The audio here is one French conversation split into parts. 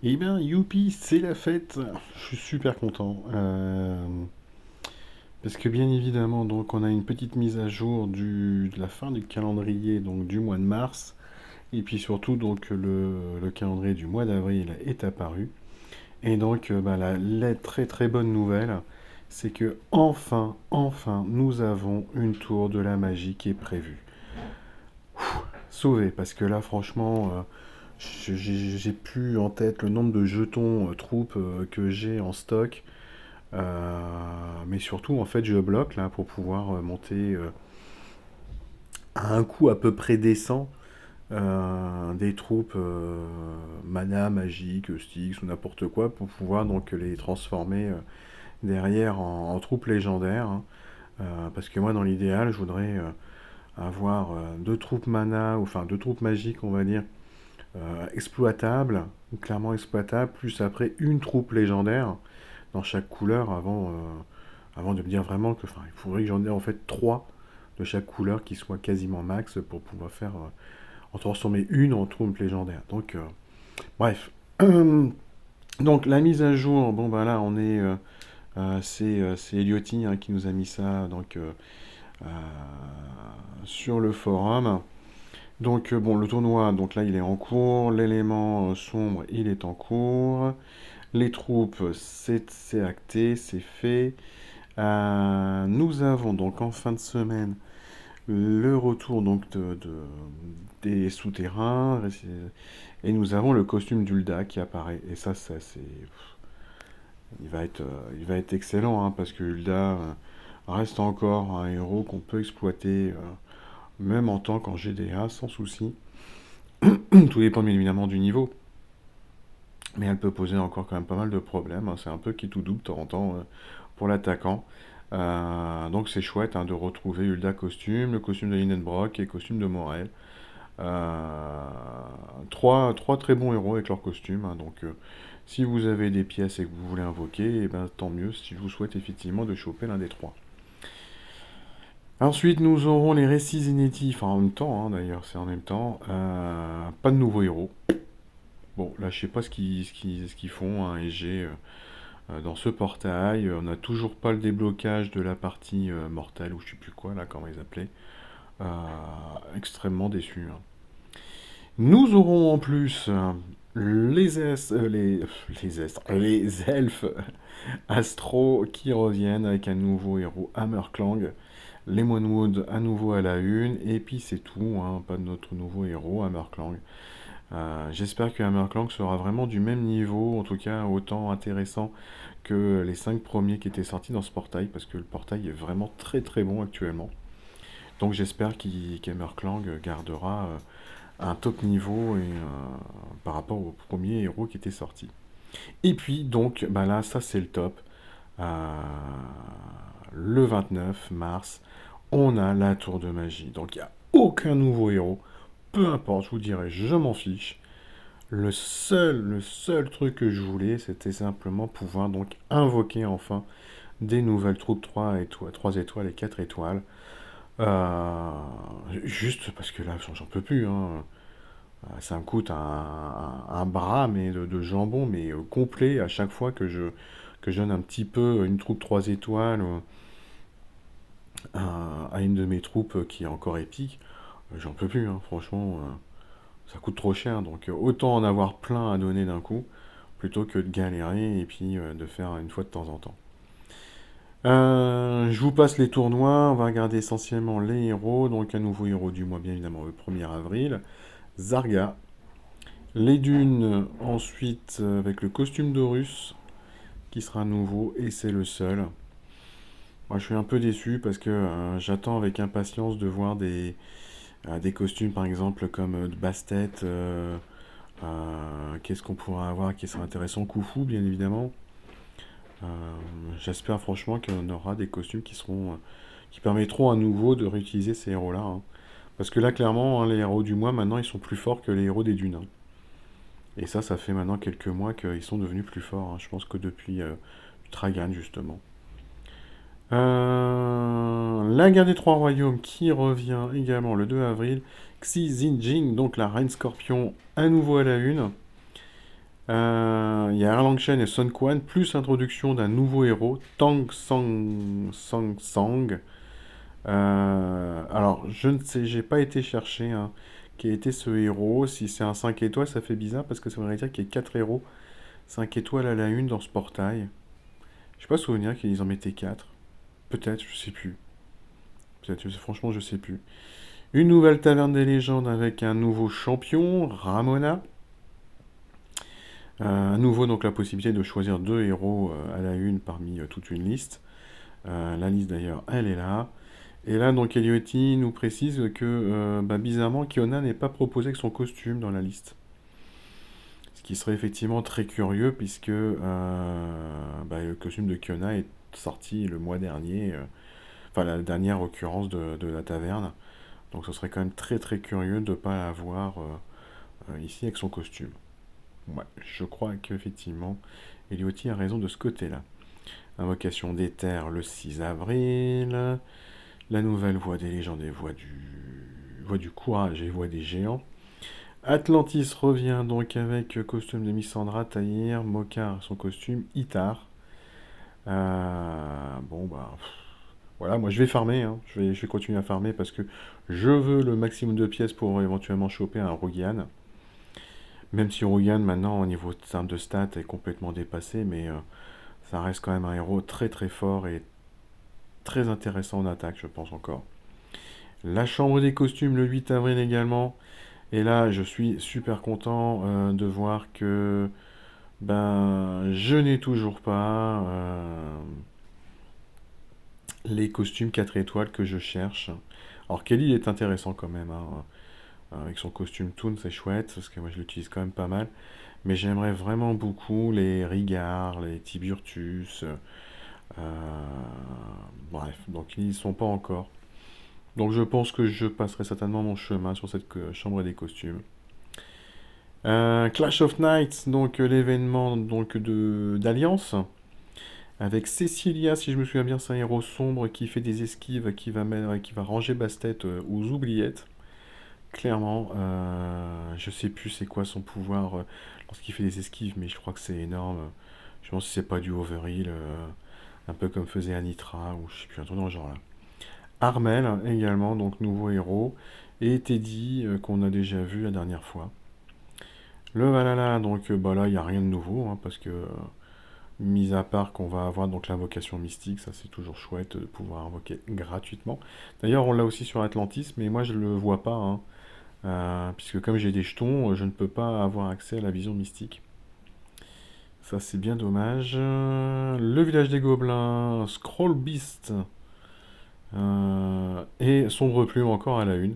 Eh bien, youpi, c'est la fête. Je suis super content. Parce que bien évidemment, donc, on a une petite mise à jour de la fin du calendrier, donc du mois de mars. Et puis surtout, donc, le calendrier du mois d'avril est apparu. Et donc, bah, la très très bonne nouvelle, c'est que enfin, nous avons une tour de la magie qui est prévue. Sauvé, parce que là, franchement, j'ai plus en tête le nombre de jetons troupes que j'ai en stock. Mais surtout, en fait, je bloque là pour pouvoir monter à un coût à peu près décent des troupes mana, magique, Styx ou n'importe quoi pour pouvoir donc les transformer derrière en troupes légendaires, hein. Parce que moi, dans l'idéal, je voudrais avoir deux troupes mana, ou enfin deux troupes magiques, on va dire, exploitables, ou clairement exploitables, plus après une troupe légendaire dans chaque couleur avant de me dire vraiment que, enfin, il faudrait que j'en ai en fait trois de chaque couleur qui soient quasiment max pour pouvoir faire en transformer une en troupe légendaire. Donc, bref. Donc, la mise à jour, bon, bah là, on est. C'est Eliotti hein, qui nous a mis ça euh, sur le forum. Donc, bon, le tournoi, donc là, il est en cours. L'élément sombre, il est en cours. Les troupes, c'est acté, c'est fait. Nous avons donc en fin de semaine le retour donc des souterrains et nous avons le costume d'Ulda qui apparaît. Et ça c'est, il va être excellent hein, parce que Ulda reste encore un héros qu'on peut exploiter même en tant qu'en GDA sans souci. Tout dépend bien évidemment du niveau. Mais elle peut poser encore quand même pas mal de problèmes, hein. C'est un peu qui tout double de temps en temps pour l'attaquant. Donc c'est chouette hein, de retrouver Hulda costume, le costume de Lindenbrock et le costume de Morel. Euh, trois très bons héros avec leur costume, hein. Donc si vous avez des pièces et que vous voulez invoquer, eh ben, tant mieux si je vous souhaite effectivement de choper l'un des trois. Ensuite, nous aurons les récits inédits, enfin en même temps hein, d'ailleurs, c'est en même temps. Pas de nouveaux héros. Bon, là je sais pas ce qu'ils font, hein, et j'ai dans ce portail. On n'a toujours pas le déblocage de la partie mortelle, ou je sais plus quoi, là, comment ils appelaient. Euh, Extrêmement déçu, hein. Nous aurons en plus les elfes Astro qui reviennent avec un nouveau héros Hammerklang. Lemonwood à nouveau à la une, et puis c'est tout, hein, pas de notre nouveau héros Hammerklang. J'espère que Hammerklang sera vraiment du même niveau, en tout cas autant intéressant que les 5 premiers qui étaient sortis dans ce portail, parce que le portail est vraiment très très bon actuellement. Donc j'espère qu'Hammerklang gardera un top niveau par rapport au premier héros qui était sorti. Et puis donc, bah là, ça c'est le top. Euh, le 29 mars, on a la tour de magie. Donc il n'y a aucun nouveau héros. Peu importe, je vous dirais, je m'en fiche. Le seul truc que je voulais, c'était simplement pouvoir donc invoquer enfin des nouvelles troupes 3 étoiles, 3 étoiles et 4 étoiles. Euh, Juste parce que là, j'en peux plus, hein. Ça me coûte un bras mais de jambon, mais complet à chaque fois que je donne un petit peu une troupe 3 étoiles à une de mes troupes qui est encore épique. J'en peux plus, hein, franchement. Ça coûte trop cher, donc autant en avoir plein à donner d'un coup, plutôt que de galérer et puis de faire une fois de temps en temps. Je vous passe les tournois, on va regarder essentiellement les héros, donc un nouveau héros du mois bien évidemment le 1er avril, Zarga. Les dunes ensuite avec le costume d'Horus qui sera nouveau et c'est le seul. Moi je suis un peu déçu parce que j'attends avec impatience de voir des costumes par exemple comme de Bastet. Qu'est-ce qu'on pourra avoir qui sera intéressant? Khufu, bien évidemment. Euh, J'espère franchement qu'on aura des costumes qui permettront à nouveau de réutiliser ces héros-là, hein. Parce que là, clairement, hein, les héros du mois, maintenant, ils sont plus forts que les héros des dunes, hein. Et ça fait maintenant quelques mois qu'ils sont devenus plus forts, hein. Je pense que depuis Tragan, justement. La guerre des trois royaumes qui revient également le 2 avril. Xi Jinping, donc la reine scorpion, à nouveau à la une. Il y a Erlang Shen et Sun Quan, plus introduction d'un nouveau héros, Tang Sang Sang. Alors, je ne sais, j'ai pas été chercher hein, qui a été ce héros. Si c'est un 5 étoiles, ça fait bizarre parce que ça voudrait dire qu'il y a 4 héros 5 étoiles à la une dans ce portail. Je sais pas souvenir qu'ils en mettaient 4. Peut-être, je sais plus. Peut-être, franchement, je sais plus. Une nouvelle taverne des légendes avec un nouveau champion, Ramona. À nouveau, donc la possibilité de choisir deux héros à la une parmi toute une liste. La liste d'ailleurs, elle est là. Et là, donc Eliotti nous précise que bah, bizarrement, Kiona n'est pas proposé que son costume dans la liste. Ce qui serait effectivement très curieux puisque bah, le costume de Kiona est sorti le mois dernier, enfin la dernière occurrence de la taverne. Donc ce serait quand même très très curieux de ne pas la voir ici avec son costume. Ouais, je crois qu'effectivement, Eliotti a raison de ce côté-là. Invocation d'Éther le 6 avril. La nouvelle voix des légendes et voix du courage et voix des géants. Atlantis revient donc avec costume de Missandra, Tahir, Mokar, son costume, Itar. Bon bah voilà, moi je vais farmer, hein. Je vais continuer à farmer parce que je veux le maximum de pièces pour éventuellement choper un Rogian. Même si Rogian maintenant au niveau de stats est complètement dépassé, mais ça reste quand même un héros très très fort et très intéressant en attaque, je pense encore. La chambre des costumes le 8 avril également. Et là, je suis super content de voir que ben, je n'ai toujours pas les costumes 4 étoiles que je cherche. Alors Kelly il est intéressant quand même, hein. Avec son costume Toon, c'est chouette, parce que moi je l'utilise quand même pas mal. Mais j'aimerais vraiment beaucoup les Rigard, les Tiburtus. Bref, donc ils n'y sont pas encore. Donc je pense que je passerai certainement mon chemin sur cette chambre des costumes. Clash of Knights, donc l'événement donc de d'Alliance, avec Cecilia, si je me souviens bien, c'est un héros sombre qui fait des esquives, qui va ranger Bastet aux oubliettes. Clairement, je sais plus c'est quoi son pouvoir lorsqu'il fait des esquives, mais je crois que c'est énorme. Je pense que c'est pas du overheal, un peu comme faisait Anitra, ou je sais plus, un truc dans le genre là. Armel également, donc nouveau héros, et Teddy qu'on a déjà vu la dernière fois. Le Valhalla, donc bah là il n'y a rien de nouveau, hein, parce que mis à part qu'on va avoir donc l'invocation mystique, ça c'est toujours chouette de pouvoir invoquer gratuitement. D'ailleurs on l'a aussi sur Atlantis, mais moi je le vois pas, hein, puisque comme j'ai des jetons, je ne peux pas avoir accès à la vision mystique. Ça c'est bien dommage. Le village des gobelins, Scroll Beast, et Sombre Plume encore à la une.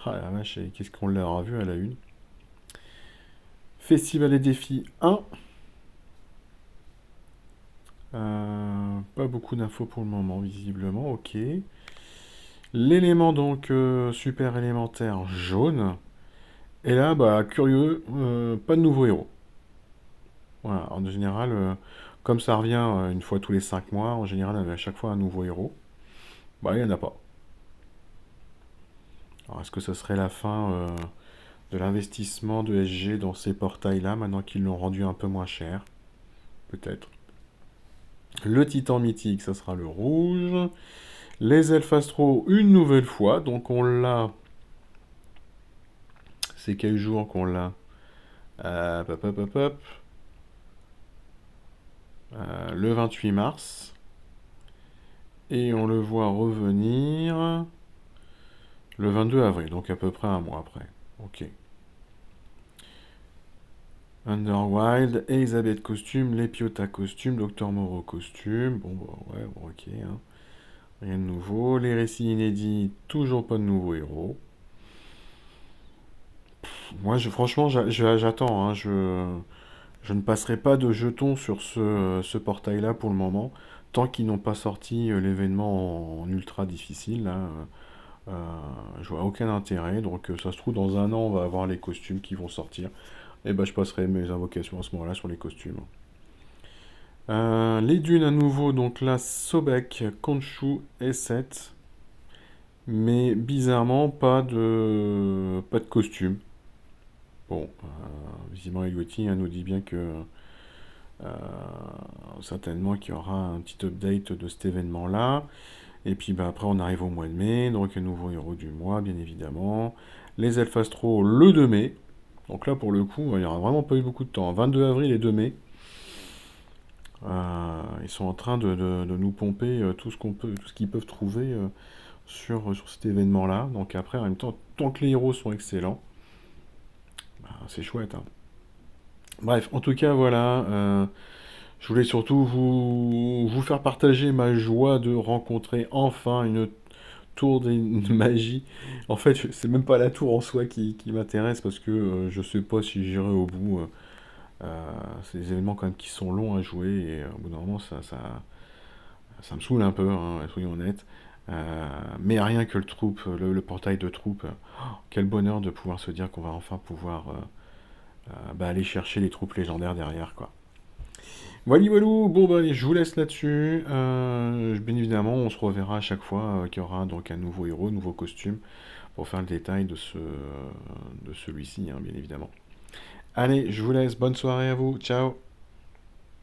Ah la vache, qu'est-ce qu'on l'aura vu à la une. Festival et défis 1. Pas beaucoup d'infos pour le moment, visiblement, ok. L'élément donc super élémentaire jaune. Et là, bah curieux, pas de nouveau héros. Voilà, en général, comme ça revient une fois tous les 5 mois, en général, il y avait à chaque fois un nouveau héros. Bah il n'y en a pas. Alors est-ce que ça serait la fin de l'investissement de SG dans ces portails-là, maintenant qu'ils l'ont rendu un peu moins cher? Peut-être. Le titan mythique, ça sera le rouge. Les elfes astro, une nouvelle fois. Donc on l'a. C'est quel jour qu'on l'a? Hop, hop, hop, hop. Le 28 mars. Et on le voit revenir le 22 avril, donc à peu près un mois après. Ok. Underwild, Elisabeth costume, Lepiota costume, Docteur Moreau costume. Bon, bah ouais, bon, ok. Hein. Rien de nouveau. Les récits inédits, toujours pas de nouveaux héros. Moi, franchement, j'attends. Hein, je ne passerai pas de jetons sur ce portail-là pour le moment, tant qu'ils n'ont pas sorti l'événement en ultra difficile. Là, je vois aucun intérêt. Donc, ça se trouve, dans un an, on va avoir les costumes qui vont sortir. Et ben, je passerai mes invocations à ce moment-là sur les costumes. Les dunes à nouveau, donc là, Sobek, Konshu et 7. Mais bizarrement, pas de costume. Bon, visiblement Elgotti nous dit bien que euh, certainement qu'il y aura un petit update de cet événement-là. Et puis bah, après on arrive au mois de mai, donc un nouveau héros du mois bien évidemment. Les Elfes Astro le 2 mai. Donc là pour le coup, il n'y aura vraiment pas eu beaucoup de temps. 22 avril et 2 mai. Ils sont en train de nous pomper tout ce qu'on peut, tout ce qu'ils peuvent trouver sur cet événement-là. Donc après, en même temps, tant que les héros sont excellents, bah, c'est chouette, hein. Bref, en tout cas, voilà. Je voulais surtout vous faire partager ma joie de rencontrer enfin une tour de magie. En fait, c'est même pas la tour en soi qui m'intéresse parce que je sais pas si j'irai au bout. C'est des événements quand même qui sont longs à jouer et au bout d'un moment, ça me saoule un peu, hein, soyons honnêtes. Mais rien que le portail de troupe, quel bonheur de pouvoir se dire qu'on va enfin pouvoir bah, aller chercher les troupes légendaires derrière, quoi. Voilà, walou, bon bah allez, je vous laisse là-dessus. Bien évidemment, on se reverra à chaque fois qu'il y aura donc un nouveau héros, un nouveau costume, pour faire le détail de celui-ci, hein, bien évidemment. Allez, je vous laisse, bonne soirée à vous, ciao!